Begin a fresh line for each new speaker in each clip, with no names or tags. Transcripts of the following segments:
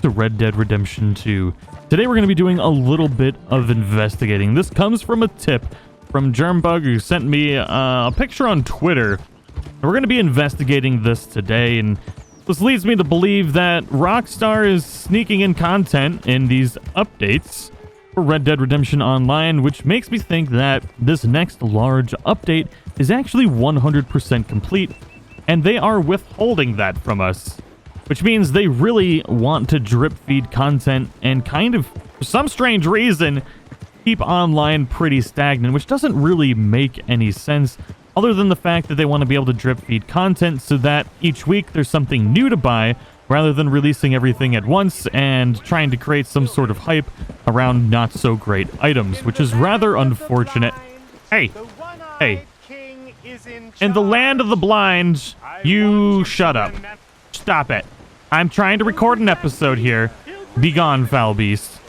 to Red Dead Redemption 2. Today we're going to be doing a little bit of investigating. This comes from a tip from Germbug, who sent me a picture on Twitter. We're going to be investigating this today, and this leads me to believe that Rockstar is sneaking in content in these updates for Red Dead Redemption Online, which makes me think that this next large update is actually 100% complete, and they are withholding that from us. Which means they really want to drip feed content and kind of, for some strange reason, keep online pretty stagnant, which doesn't really make any sense, other than the fact that they want to be able to drip feed content so that each week there's something new to buy, rather than releasing everything at once and trying to create some sort of hype around not so great items, which is rather unfortunate. Hey, in the land of the blind, you shut up. Stop it. I'm trying to record an episode here. Be gone, foul beast.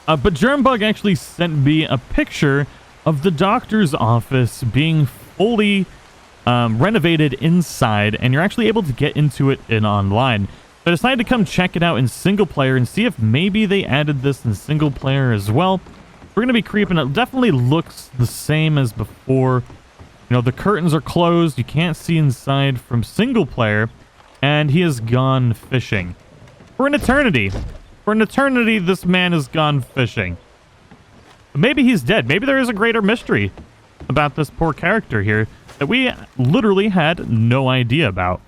But Germbug actually sent me a picture of the doctor's office being fully renovated inside, and you're actually able to get into it in online. So I decided to come check it out in single player and see if maybe they added this in single player as well. We're going to be creeping. It definitely looks the same as before. You know, the curtains are closed. You can't see inside from single player. And he has gone fishing. For an eternity. For an eternity, this man has gone fishing. But maybe he's dead. Maybe there is a greater mystery about this poor character here that we literally had no idea about.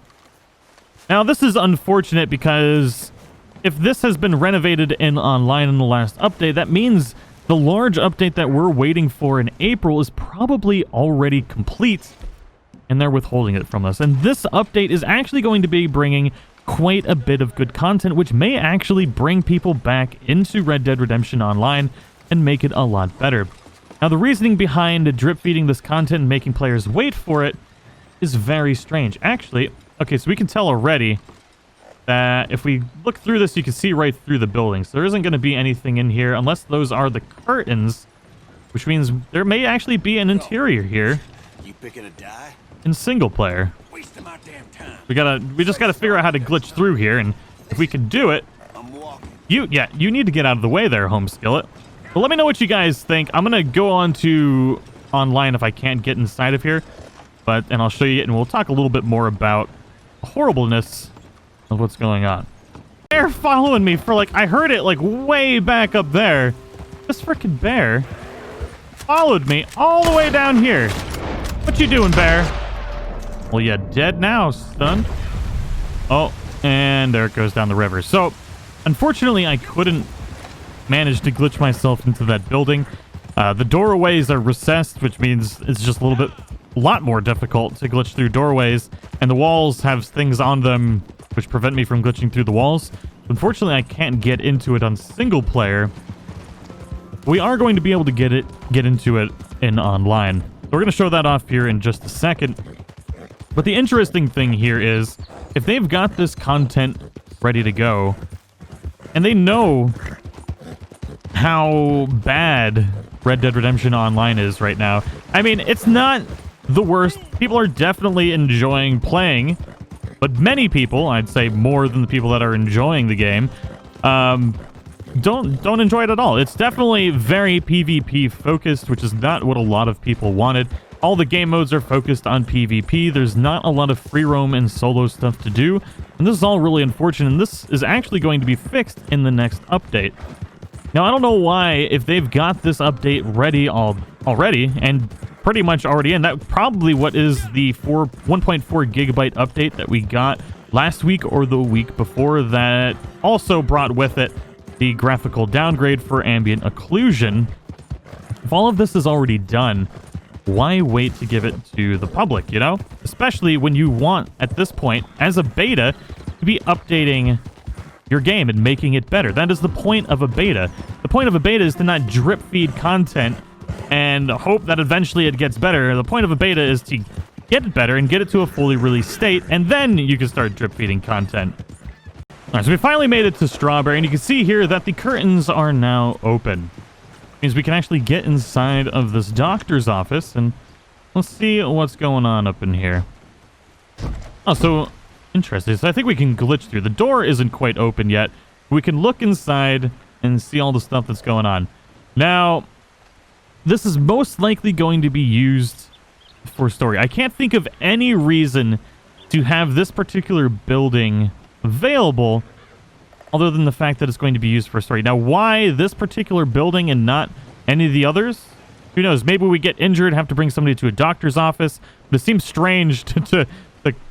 Now, this is unfortunate because if this has been renovated in online in the last update, that means the large update that we're waiting for in April is probably already complete. And they're withholding it from us. And this update is actually going to be bringing quite a bit of good content, which may actually bring people back into Red Dead Redemption Online and make it a lot better. Now, the reasoning behind drip feeding this content and making players wait for it is very strange. Actually, okay, so we can tell already that if we look through this, you can see right through the building. So there isn't going to be anything in here unless those are the curtains, which means there may actually be an interior here.
You picking a die?
In single player.
Wasting my damn time.
We just gotta figure out how to glitch through here, and if we can do it,
I'm walking.
you need to get out of the way there, Home Skillet. But let me know what you guys think. I'm gonna go on to online if I can't get inside of here, and I'll show you it, and we'll talk a little bit more about the horribleness of what's going on. Bear following me for I heard it way back up there. This freaking bear followed me all the way down here. What you doing, bear? Well, you're dead now, son. Oh, and there it goes down the river. So, unfortunately, I couldn't manage to glitch myself into that building. The doorways are recessed, which means it's just a lot more difficult to glitch through doorways. And the walls have things on them which prevent me from glitching through the walls. Unfortunately, I can't get into it on single player. We are going to be able to get into it in online. We're going to show that off here in just a second. But the interesting thing here is, if they've got this content ready to go, and they know how bad Red Dead Redemption Online is right now. I mean, it's not the worst. People are definitely enjoying playing, but many people, I'd say more than the people that are enjoying the game, don't enjoy it at all. It's definitely very PvP focused, which is not what a lot of people wanted. All the game modes are focused on PvP. There's not a lot of free roam and solo stuff to do, and this is all really unfortunate, and this is actually going to be fixed in the next update. Now, I don't know why, if they've got this update ready already, and pretty much already in, that probably what is the 1.4 gigabyte update that we got last week or the week before, that also brought with it the graphical downgrade for ambient occlusion. If all of this is already done, why wait to give it to the public, you know? Especially when you want, at this point, as a beta, to be updating your game and making it better. That is the point of a beta. The point of a beta is to not drip feed content and hope that eventually it gets better. The point of a beta is to get it better and get it to a fully released state, and then you can start drip feeding content. Alright, so we finally made it to Strawberry, and you can see here that the curtains are now open. Means we can actually get inside of this doctor's office, and let's see what's going on up in here. Oh, so Interesting. So I think we can glitch through. The door isn't quite open yet. We can look inside and see all the stuff that's going on. Now, this is most likely going to be used for story. I can't think of any reason to have this particular building available other than the fact that it's going to be used for story. Now, why this particular building and not any of the others? Who knows? Maybe we get injured, have to bring somebody to a doctor's office. But it seems strange to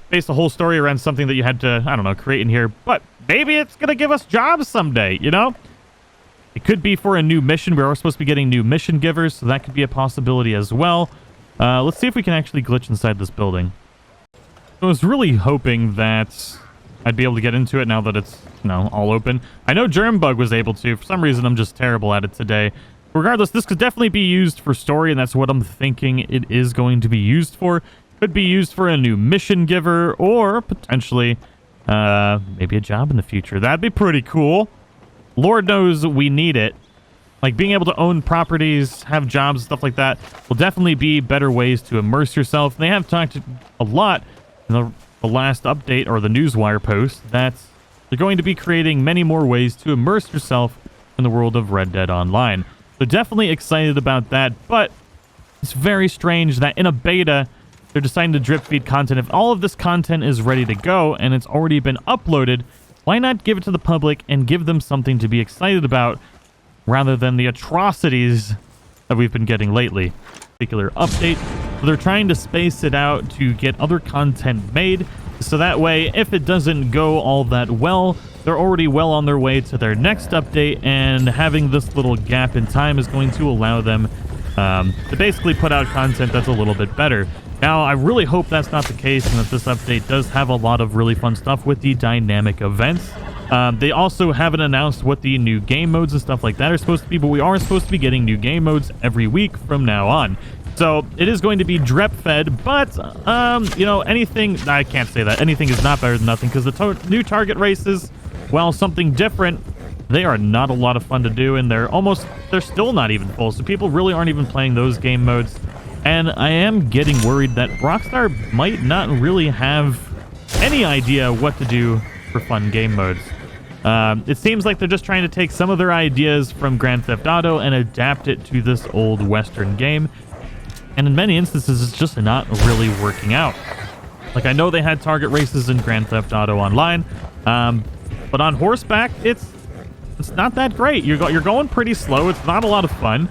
base the whole story around something that you had to, I don't know, create in here. But maybe it's going to give us jobs someday, you know? It could be for a new mission. We are supposed to be getting new mission givers, so that could be a possibility as well. Let's see if we can actually glitch inside this building. I was really hoping that I'd be able to get into it now that it's, you know, all open. I know Germbug was able to. For some reason, I'm just terrible at it today. Regardless, this could definitely be used for story, and that's what I'm thinking it is going to be used for. Could be used for a new mission giver, or potentially maybe a job in the future. That'd be pretty cool. Lord knows we need it. Like, being able to own properties, have jobs, stuff like that will definitely be better ways to immerse yourself. They have talked a lot in the last update, or the Newswire post, that they're going to be creating many more ways to immerse yourself in the world of Red Dead Online. So definitely excited about that, but it's very strange that in a beta, they're deciding to drip feed content. If all of this content is ready to go and it's already been uploaded, why not give it to the public and give them something to be excited about rather than the atrocities that we've been getting lately? Particular update. So they're trying to space it out to get other content made, so that way, if it doesn't go all that well, they're already well on their way to their next update, and having this little gap in time is going to allow them to basically put out content that's a little bit better. Now, I really hope that's not the case, and that this update does have a lot of really fun stuff with the dynamic events. They also haven't announced what the new game modes and stuff like that are supposed to be, but we are supposed to be getting new game modes every week from now on. So it is going to be drep fed, but, you know, anything, I can't say that. Anything is not better than nothing, because the new target races, while something different, they are not a lot of fun to do, and they're still not even full. So people really aren't even playing those game modes. And I am getting worried that Rockstar might not really have any idea what to do for fun game modes. It seems like they're just trying to take some of their ideas from Grand Theft Auto and adapt it to this old Western game. And in many instances, it's just not really working out. Like, I know they had target races in Grand Theft Auto Online, but on horseback, it's not that great. You're going pretty slow. It's not a lot of fun.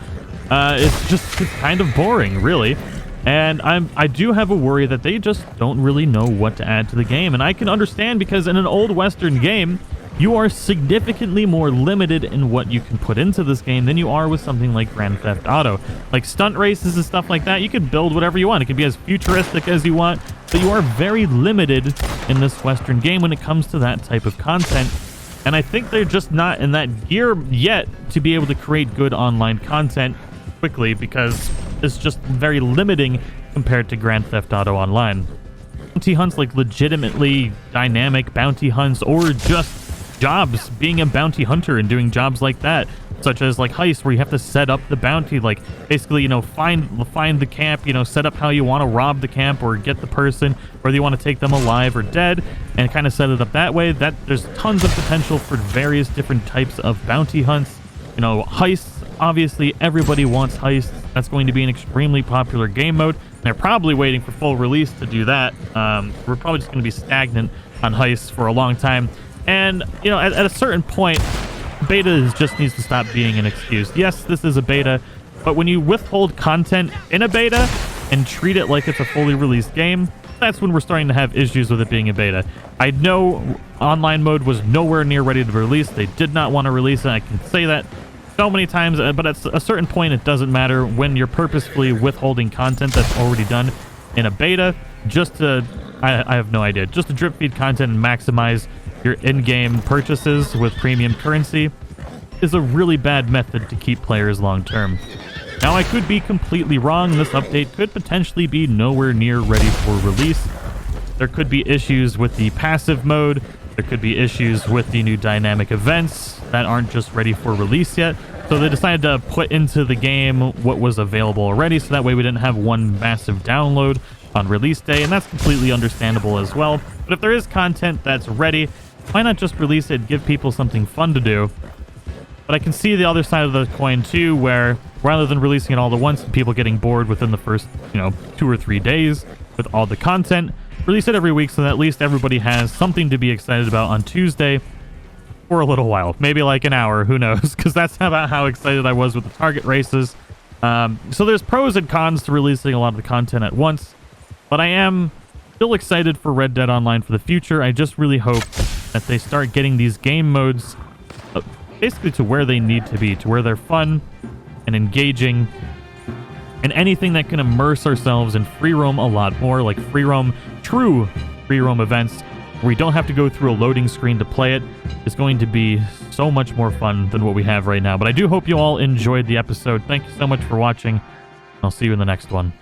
It's kind of boring, really. And I do have a worry that they just don't really know what to add to the game. And I can understand, because in an old Western game, you are significantly more limited in what you can put into this game than you are with something like Grand Theft Auto. Like stunt races and stuff like that, you can build whatever you want. It can be as futuristic as you want, but you are very limited in this Western game when it comes to that type of content. And I think they're just not in that gear yet to be able to create good online content quickly, because it's just very limiting compared to Grand Theft Auto Online. Bounty hunts, like legitimately dynamic bounty hunts, or just jobs, being a bounty hunter and doing jobs like that, such as like heists, where you have to set up the bounty, like basically, you know, find the camp, you know, set up how you want to rob the camp or get the person, whether you want to take them alive or dead, and kind of set it up that way. That there's tons of potential for various different types of bounty hunts. You know, heists, obviously everybody wants heists. That's going to be an extremely popular game mode. They're probably waiting for full release to do that. We're probably just going to be stagnant on heists for a long time. And, you know, at a certain point, beta just needs to stop being an excuse. Yes, this is a beta, but when you withhold content in a beta and treat it like it's a fully released game, that's when we're starting to have issues with it being a beta. I know online mode was nowhere near ready to release. They did not want to release it. I can say that so many times, but at a certain point, it doesn't matter when you're purposefully withholding content that's already done in a beta, just to, I have no idea, just to drip feed content and maximize your in-game purchases with premium currency is a really bad method to keep players long-term. Now, I could be completely wrong. This update could potentially be nowhere near ready for release. There could be issues with the passive mode. There could be issues with the new dynamic events that aren't just ready for release yet. So they decided to put into the game what was available already, so that way we didn't have one massive download on release day, and that's completely understandable as well. But if there is content that's ready, why not just release it and give people something fun to do? But I can see the other side of the coin too, where rather than releasing it all at once and people getting bored within the first, 2 or 3 days with all the content, release it every week so that at least everybody has something to be excited about on Tuesday for a little while. Maybe like an hour, who knows? Because that's about how excited I was with the target races. So there's pros and cons to releasing a lot of the content at once, but I am still excited for Red Dead Online for the future. I just really hope that they start getting these game modes basically to where they need to be, to where they're fun and engaging, and anything that can immerse ourselves in free roam a lot more, like true free roam events, where we don't have to go through a loading screen to play it, is going to be so much more fun than what we have right now. But I do hope you all enjoyed the episode. Thank you so much for watching. I'll see you in the next one.